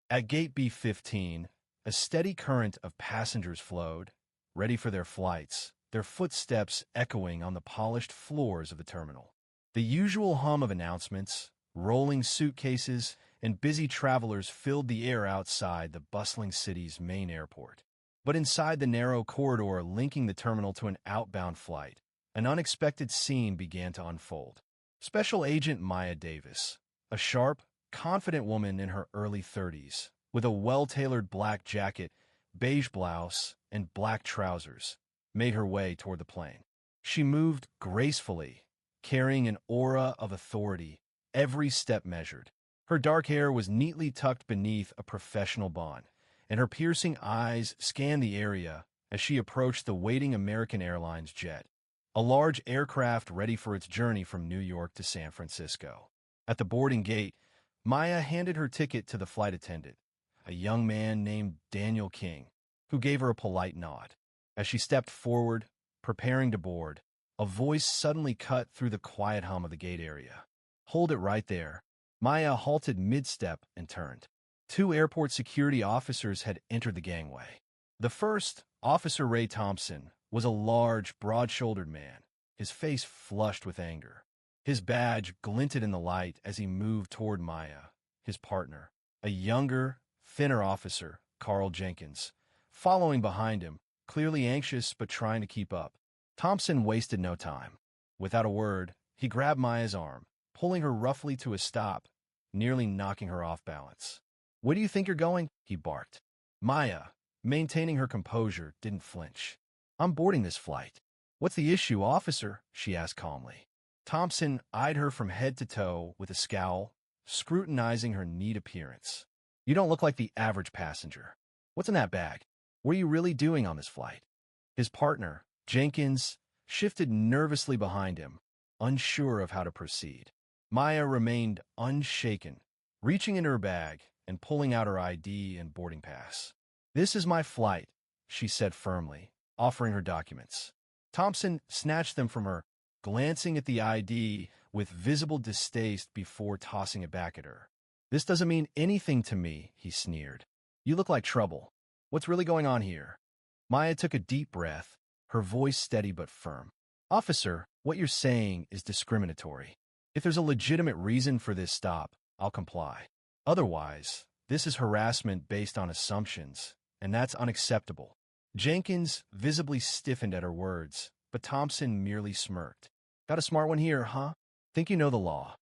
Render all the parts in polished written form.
At gate B-15, a steady current of passengers flowed, ready for their flights, their footsteps echoing on the polished floors of the terminal. The usual hum of announcements, rolling suitcases, and busy travelers filled the air outside the bustling city's main airport. But inside the narrow corridor linking the terminal to an outbound flight, an unexpected scene began to unfold. Special Agent Maya Davis, a sharp, confident woman in her early 30s, with a well-tailored black jacket, beige blouse, and black trousers, made her way toward the plane. She moved gracefully, carrying an aura of authority, every step measured. Her dark hair was neatly tucked beneath a professional bun, and her piercing eyes scanned the area as she approached the waiting American Airlines jet, a large aircraft ready for its journey from New York to San Francisco. At the boarding gate, Maya handed her ticket to the flight attendant, a young man named Daniel King, who gave her a polite nod. As she stepped forward, preparing to board, a voice suddenly cut through the quiet hum of the gate area. "Hold it right there." Maya halted mid-step and turned. Two airport security officers had entered the gangway. The first, Officer Ray Thompson, was a large, broad-shouldered man, his face flushed with anger. His badge glinted in the light as he moved toward Maya, his partner, a younger, thinner officer, Carl Jenkins, following behind him, clearly anxious but trying to keep up. Thompson wasted no time. Without a word, he grabbed Maya's arm, pulling her roughly to a stop, nearly knocking her off balance. "Where do you think you're going?" he barked. Maya, maintaining her composure, didn't flinch. "I'm boarding this flight." "What's the issue, officer?" she asked calmly. Thompson eyed her from head to toe with a scowl, scrutinizing her neat appearance. "You don't look like the average passenger. What's in that bag? What are you really doing on this flight?" His partner, Jenkins, shifted nervously behind him, unsure of how to proceed. Maya remained unshaken, reaching into her bag and pulling out her ID and boarding pass. "This is my flight," she said firmly, offering her documents. Thompson snatched them from her, glancing at the ID with visible distaste before tossing it back at her. "This doesn't mean anything to me," he sneered. "You look like trouble. What's really going on here?" Maya took a deep breath, her voice steady but firm. "Officer, what you're saying is discriminatory. If there's a legitimate reason for this stop, I'll comply. Otherwise, this is harassment based on assumptions, and that's unacceptable." Jenkins visibly stiffened at her words, but Thompson merely smirked. "Got a smart one here, huh? Think you know the law."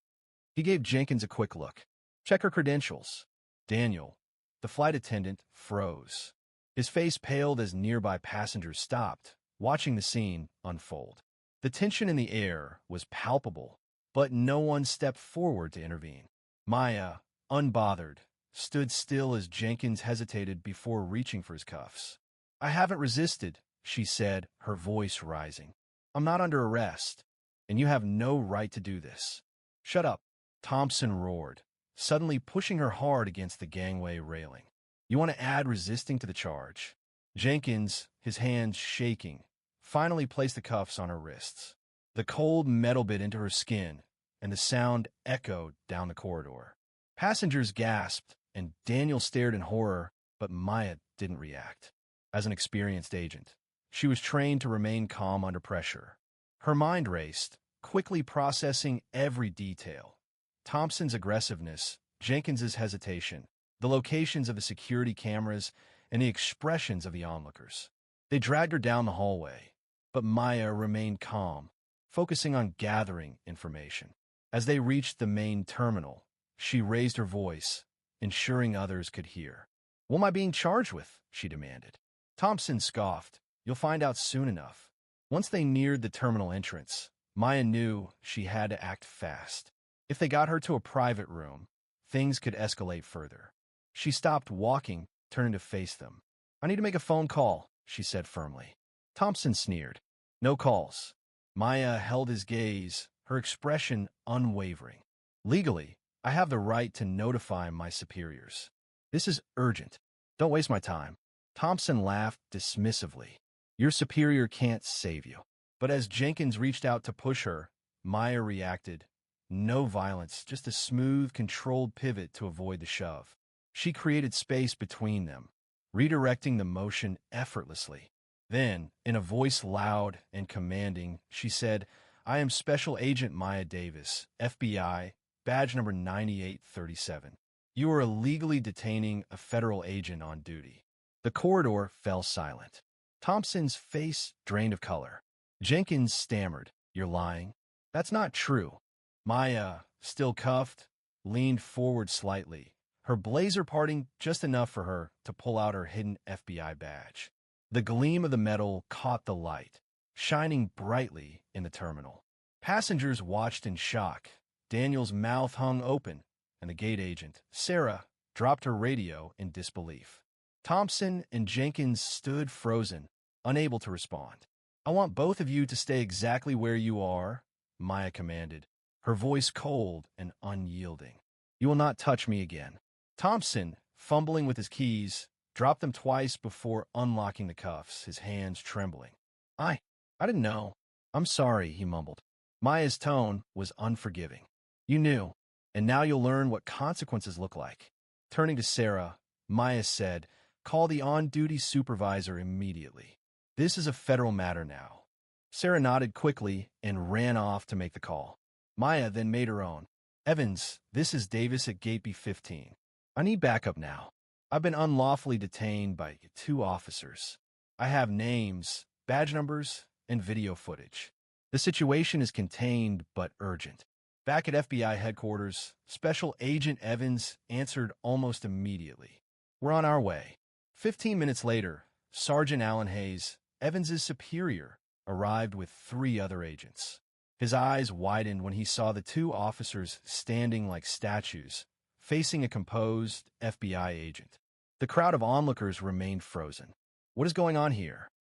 He gave Jenkins a quick look. "Check her credentials." Daniel, the flight attendant, froze. His face paled as nearby passengers stopped, watching the scene unfold. The tension in the air was palpable, but no one stepped forward to intervene. Maya, unbothered, stood still as Jenkins hesitated before reaching for his cuffs. "I haven't resisted," she said, her voice rising. "I'm not under arrest, and you have no right to do this." "Shut up," Thompson roared, suddenly pushing her hard against the gangway railing. "You want to add resisting to the charge?" Jenkins, his hands shaking, finally placed the cuffs on her wrists. The cold metal bit into her skin, and the sound echoed down the corridor. Passengers gasped, and Daniel stared in horror, but Maya didn't react. As an experienced agent, she was trained to remain calm under pressure. Her mind raced, quickly processing every detail. Thompson's aggressiveness, Jenkins's hesitation, the locations of the security cameras, and the expressions of the onlookers. They dragged her down the hallway, but Maya remained calm, focusing on gathering information. As they reached the main terminal, she raised her voice, ensuring others could hear. "What am I being charged with?" she demanded. Thompson scoffed. "You'll find out soon enough." Once they neared the terminal entrance, Maya knew she had to act fast. If they got her to a private room, things could escalate further. She stopped walking, turning to face them. "I need to make a phone call," she said firmly. Thompson sneered. "No calls." Maya held his gaze, her expression unwavering. "Legally, I have the right to notify my superiors. This is urgent. Don't waste my time." Thompson laughed dismissively. "Your superior can't save you." But as Jenkins reached out to push her, Maya reacted. No violence, just a smooth, controlled pivot to avoid the shove. She created space between them, redirecting the motion effortlessly. Then, in a voice loud and commanding, she said, "I am Special Agent Maya Davis, FBI, badge number 9837. You are illegally detaining a federal agent on duty." The corridor fell silent. Thompson's face drained of color. Jenkins stammered, "You're lying." "That's not true." Maya, still cuffed, leaned forward slightly, her blazer parting just enough for her to pull out her hidden FBI badge. The gleam of the metal caught the light, shining brightly in the terminal. Passengers watched in shock. Daniel's mouth hung open, and the gate agent, Sarah, dropped her radio in disbelief. Thompson and Jenkins stood frozen, unable to respond. "I want both of you to stay exactly where you are," Maya commanded, her voice cold and unyielding. "You will not touch me again." Thompson, fumbling with his keys, dropped them twice before unlocking the cuffs, his hands trembling. I didn't know. "I'm sorry," he mumbled. Maya's tone was unforgiving. "You knew, and now you'll learn what consequences look like." Turning to Sarah, Maya said, "Call the on-duty supervisor immediately. This is a federal matter now." Sarah nodded quickly and ran off to make the call. Maya then made her own. "Evans, this is Davis at Gate B15. I need backup now. I've been unlawfully detained by 2 officers. I have names, badge numbers, and video footage. The situation is contained but urgent." Back at FBI headquarters, Special Agent Evans answered almost immediately. "We're on our way." 15 minutes later, Sergeant Alan Hayes, Evans's superior, arrived with 3 other agents. His eyes widened when he saw the 2 officers standing like statues, facing a composed FBI agent. The crowd of onlookers remained frozen. "What is going on here?"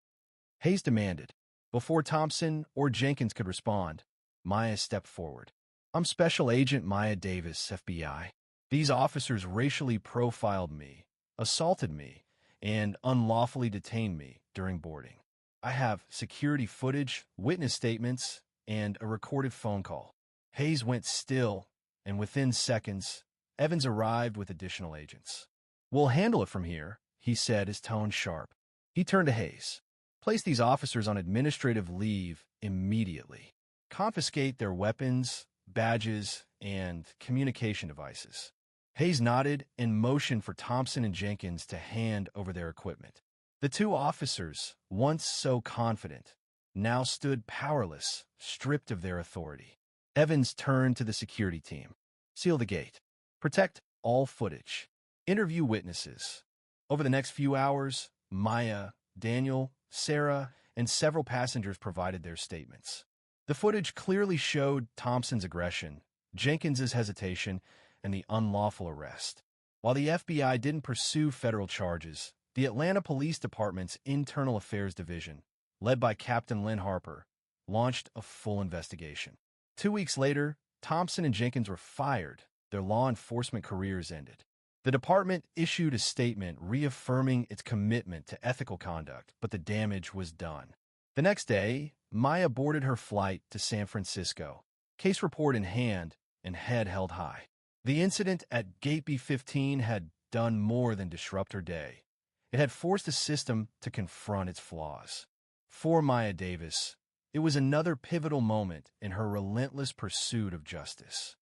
Hayes demanded. Before Thompson or Jenkins could respond, Maya stepped forward. "I'm Special Agent Maya Davis, FBI. These officers racially profiled me, assaulted me, and unlawfully detained me during boarding. I have security footage, witness statements, and a recorded phone call." Hayes went still, and within seconds, Evans arrived with additional agents. "We'll handle it from here," he said, his tone sharp. He turned to Hayes. "Place these officers on administrative leave immediately. Confiscate their weapons, badges, and communication devices." Hayes nodded and motioned for Thompson and Jenkins to hand over their equipment. The 2 officers, once so confident, now stood powerless, stripped of their authority. Evans turned to the security team. "Seal the gate. Protect all footage. Interview witnesses." Over the next few hours, Maya, Daniel, Sarah, and several passengers provided their statements. The footage clearly showed Thompson's aggression, Jenkins's hesitation, and the unlawful arrest. While the FBI didn't pursue federal charges, the Atlanta Police Department's Internal Affairs Division, led by Captain Lynn Harper, launched a full investigation. 2 weeks later, Thompson and Jenkins were fired. Their law enforcement careers ended. The department issued a statement reaffirming its commitment to ethical conduct, but the damage was done. The next day, Maya boarded her flight to San Francisco, case report in hand and head held high. The incident at Gate B15 had done more than disrupt her day. It had forced the system to confront its flaws. For Maya Davis, it was another pivotal moment in her relentless pursuit of justice.